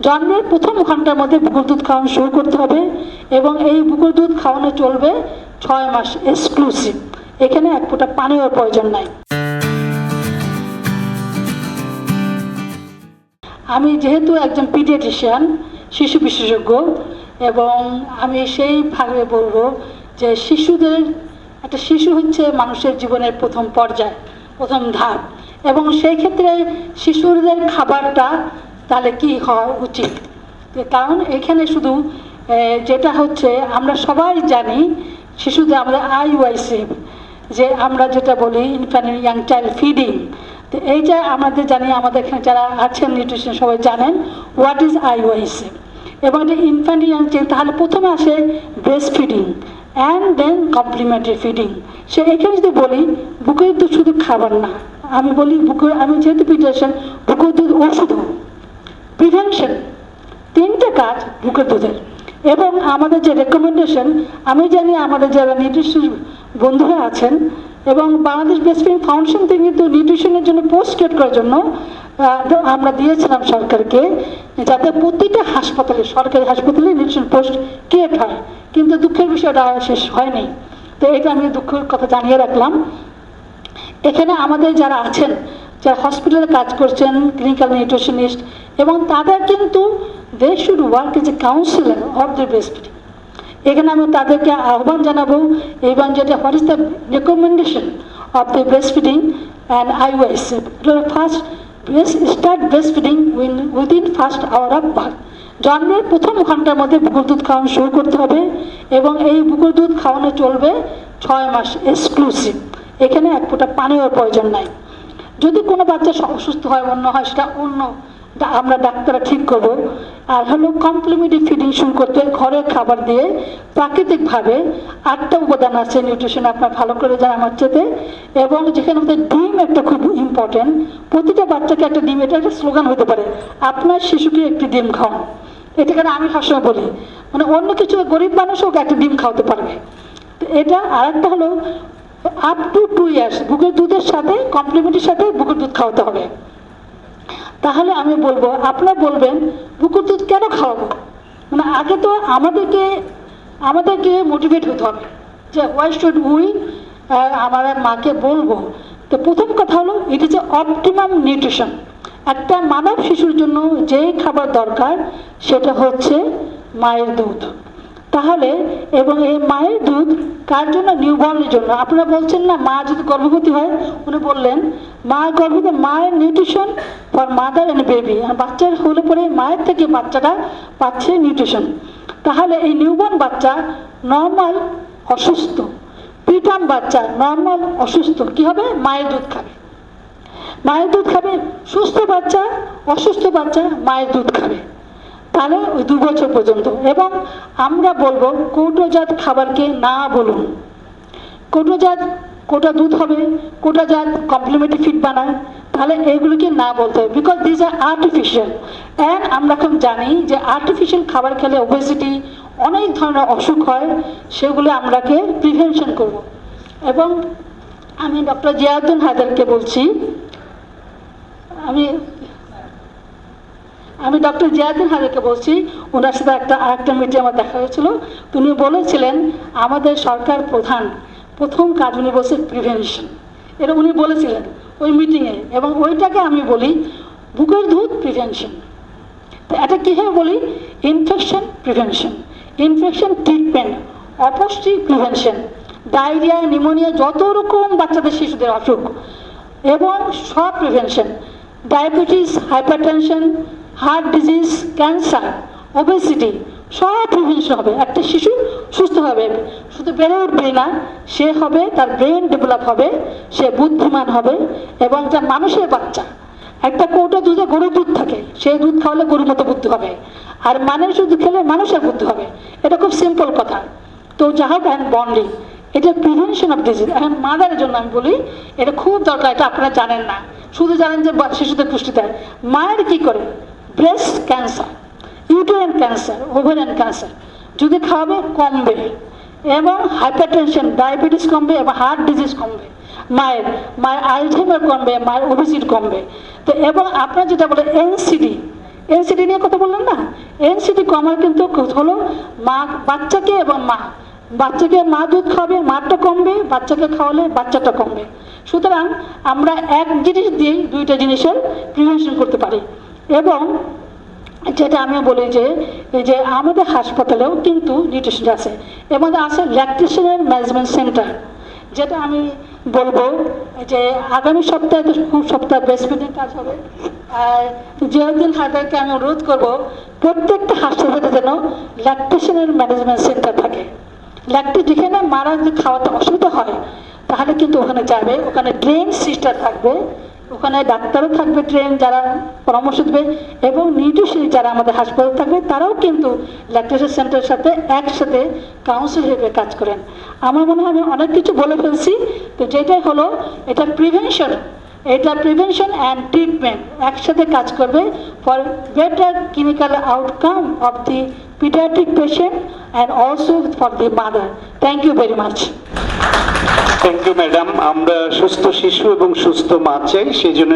জন্মের প্রথম ঘন্টার মধ্যে বুকের দুধ খাওয়ানো শুরু করতে হবে এবং এই বুকের দুধ খাওয়ানো চলবে 6 মাস এক্সক্লুসিভ। এখানে এক ফোঁটা পানির প্রয়োজন নাই। আমি যেহেতু একজন পিডিয়াট্রিশিয়ান, শিশু বিশেষজ্ঞ, এবং আমি সেইভাবে বলবো যে একটা শিশু হচ্ছে মানুষের জীবনের প্রথম পর্যায়, প্রথম ধাপ, এবং সেই ক্ষেত্রে শিশুদের খাবারটা তাহলে কি হওয়া উচিত। কারণ এখানে শুধু যেটা হচ্ছে আমরা সবাই জানি শিশুদের আমাদের IYCF, যে আমরা যেটা বলি ইনফ্যান্ট ইয়াং চাইল্ড ফিডিং, তো এইটা আমাদের জানি, আমাদের এখানে যারা আছেন নিউট্রিশন সবাই জানেন হোয়াট ইজ IYCF। এবং এটা ইনফ্যান্ট ইয়াং চাইল্ড, তাহলে প্রথমে আসে breast feeding and then complementary feeding. সে এখানে যদি বলি বুকের দুধ শুধু খাবার না, আমি বলি আমি যেহেতু পিডিয়াট্রিশিয়ান, বুকের দুধ ওষুধও, প্রিভেনশন, 3টে কাজ বুকের দুধের। এবং আমাদের যে রেকমেন্ডেশন, আমি জানি আমাদের যারা নিউট্রিশন বন্ধুরা আছেন এবং বাংলাদেশ ব্রেস্ট ফিডিং ফাউন্ডেশন থেকে কিন্তু নিউট্রিশনের জন্য পোস্ট ক্রিয়েট করার জন্য আমরা দিয়েছিলাম সরকারকে, যাতে প্রতিটা হাসপাতালে, সরকারি হাসপাতালে নিউট্রিশন পোস্ট ক্রিয়েট হয়, কিন্তু দুঃখের বিষয়টা শেষ হয়নি। তো এটা আমি দুঃখের কথা জানিয়ে রাখলাম। এখানে আমাদের যারা আছেন, যারা হসপিটালে কাজ করছেন, ক্লিনিক্যাল নিউট্রিশনিস্ট, এবং তাদের কিন্তু they should work as a counsellor of the breast feeding. এখানে আমি তাদেরকে আহ্বান জানাবো, এবং যেটা what is the recommendation of the breast feeding and IYCF। First start breast feeding within first hour of birth. জন্মের প্রথম ঘন্টার মধ্যে বুকের দুধ খাওয়ানো শুরু করতে হবে এবং এই বুকের দুধ খাওয়ানো চলবে 6 মাস এক্সক্লুসিভ। এখানে এক ফোঁটা পানির প্রয়োজন নাই। যদি কোনো বাচ্চা অসুস্থ হয়, অন্য হয়, সেটা অন্য আমরা ডাক্তাররা ঠিক করবো। আর হলো কমপ্লিমেন্টারি ফিডিং শুরু করতে ঘরের খাবার দিয়ে প্রাকৃতিকভাবে 8টা উপাদান আছে নিউট্রিশন, আপনার ভালো করে জানা আমার চেতে। এবং যেখানে আমাদের ডিম একটা খুব ইম্পর্টেন্ট, প্রতিটা বাচ্চাকে একটা ডিম, এটা একটা স্লোগান হতে পারে, আপনার শিশুকে একটি ডিম খাওয়ান। এটা কেন আমি সবসময় বলি, মানে অন্য কিছু গরিব মানুষও একটা ডিম খাওয়াতে পারবে। তো এটা আর একটা হলো আপ টু 2 ইয়ার্স বুকের দুধের সাথে কমপ্লিমেন্টের সাথে বুকের দুধ খাওয়াতে হবে। তাহলে আমি বলবো, আপনারা বলবেন বুকের দুধ কেন খাওয়াবো, মানে আগে তো আমাদেরকে মোটিভেট হতে হবে যে ওয়াই শুড উই, আমার মাকে বলবো। তো প্রথম কথা হলো it is a optimum nutrition. একটা মানব শিশুর জন্য যে খাবার দরকার সেটা হচ্ছে মায়ের দুধ। তাহলে এবং এই মায়ের দুধ কার জন্য? নিউবর্নের জন্য। আপনারা বলছেন না মা যদি গর্ভবতী হয়, উনি বললেন মায়ের nutrition for mother and baby, বাচ্চার হলে পরে মায়ের থেকে বাচ্চাটা পাচ্ছে নিউট্রিশন। তাহলে এই নিউবর্ন বাচ্চা নর্মাল অসুস্থ, প্রিটার্ম বাচ্চা নর্মাল অসুস্থ, কি হবে? মায়ের দুধ খাবে, মায়ের দুধ খাবে। সুস্থ বাচ্চা, অসুস্থ বাচ্চা মায়ের দুধ খাবে, তাহলে ওই 2 বছর পর্যন্ত। এবং আমরা বলবো কৌটোজাত খাবারকে না বলুন। কোটা দুধ হবে, কোটাজাত কমপ্লিমেন্টারি ফিড বানায়, তাহলে এগুলোকে না বলতে হবে, because this are artificial. And আমরা এখন জানি যে আর্টিফিশিয়াল খাবার খেলে ওবেসিটি, অনেক ধরনের অসুখ হয়, সেগুলো আমরাকে প্রিভেনশন করব। এবং আমি ডক্টর জিয়াউদ্দিন হায়দারকে বলছি, আমি ডক্টর জিয়াউদ্দিন হায়দারকে বলছি, ওনার সাথে আরেকটা মিটিং আমার দেখা হয়েছিল। উনি বলেছিলেন আমাদের সরকার প্রথম কাজ উনি বলছে প্রিভেনশন, এটা উনি বলেছিলেন ওই মিটিংয়ে। এবং ওইটাকে আমি বলি বুকের দুধ প্রিভেনশন। তো এটা কীভাবে বলি? ইনফেকশন প্রিভেনশন, ইনফেকশন ট্রিটমেন্ট, অপুষ্টি প্রিভেনশন, ডায়রিয়া, নিউমোনিয়া, যত রকম বাচ্চাদের শিশুদের অসুখ এবং সব prevention, diabetes, hypertension, heart disease, cancer, obesity, সব প্রিভেনশন হবে। একটা শিশু সুস্থ হবে, শুধু বেড়ে উঠবে না, সে হবে, তার ব্রেন ডেভেলপ হবে, সে বুদ্ধিমান হবে। এবং যার মানুষের বাচ্চা, একটা কৌটো দুধে গরুর দুধ থাকে, সেই দুধ খাওয়ালে গরুর মতো বুদ্ধি হবে, আর মানুষের দুধ খেলে মানুষের বুদ্ধি হবে। এটা খুব সিম্পল কথা। তো যা হোক, অ্যান্ড বন্ডিং, এটা প্রিভেনশন অফ ডিজিজ। এখন মাদারের জন্য আমি বলি এটা খুব দরকার, এটা আপনারা জানেন না, শুধু জানেন যে শিশুদের পুষ্টি দেয়। মায়ের কি করে? Breast cancer, uterine cancer, ovarian cancer যদি খাওয়াবে কমবে, এবং হাইপারটেনশন, ডায়াবেটিস কমবে, এবং হার্ট ডিজিজ কমবে, মায়ের আলঝেইমার কমবে, মায়ের ওবেসিটি কমবে। তো এবং আপনার যেটা বলে NCD, এনসিডি নিয়ে কথা বললেন না, এনসিডি কমার কিন্তু হলো মা, বাচ্চাকে এবং মা, বাচ্চাকে মা দুধ খাওয়াবে, মাটা কমবে, বাচ্চাকে খাওয়ালে বাচ্চাটা কমবে। সুতরাং আমরা এক জিনিস দিয়েই দুইটা জিনিসের প্রিভেনশন করতে পারি। এবং যেটা আমি বলি যে এই যে আমাদের হাসপাতালেও কিন্তু নিউট্রিশন আছে, এর মধ্যে আছে ল্যাকটেশনের ম্যানেজমেন্ট সেন্টার, যেটা আমি বলবো যে আগামী সপ্তাহে তো খুব সপ্তাহ ব্রেস্টফিডিং কাজ হবে। আর জিয়াউদ্দিন হায়দারকে আমি অনুরোধ করবো প্রত্যেকটা হাসপাতালে যেন ল্যাকটেশনের ম্যানেজমেন্ট সেন্টার থাকে। ল্যাকটেজ যেখানে মারা যদি খাওয়াতে অসুবিধা হয় তাহলে কিন্তু ওখানে যাবে, ওখানে ট্রেন সিস্টার থাকবে, ওখানে ডাক্তারও থাকবে ট্রেন যারা পরামর্শ দেবে, এবং নিউট্রিশনিস্ট যারা আমাদের হাসপাতালে থাকবে তারাও কিন্তু ল্যাকটেশন সেন্টারের সাথে একসাথে কাউন্সিল হিসেবে কাজ করেন। আমার মনে হয় আমি অনেক কিছু বলে ফেলছি, তো যেটাই হলো এটা প্রিভেনশন, এটা প্রিভেনশন অ্যান্ড ট্রিটমেন্ট একসাথে কাজ করবে for better clinical outcome of the paediatric patient and also for the mother. Thank you very much. Thank you madam. আমরা সুস্থ শিশু এবং সুস্থ মা চাই, সেই জন্য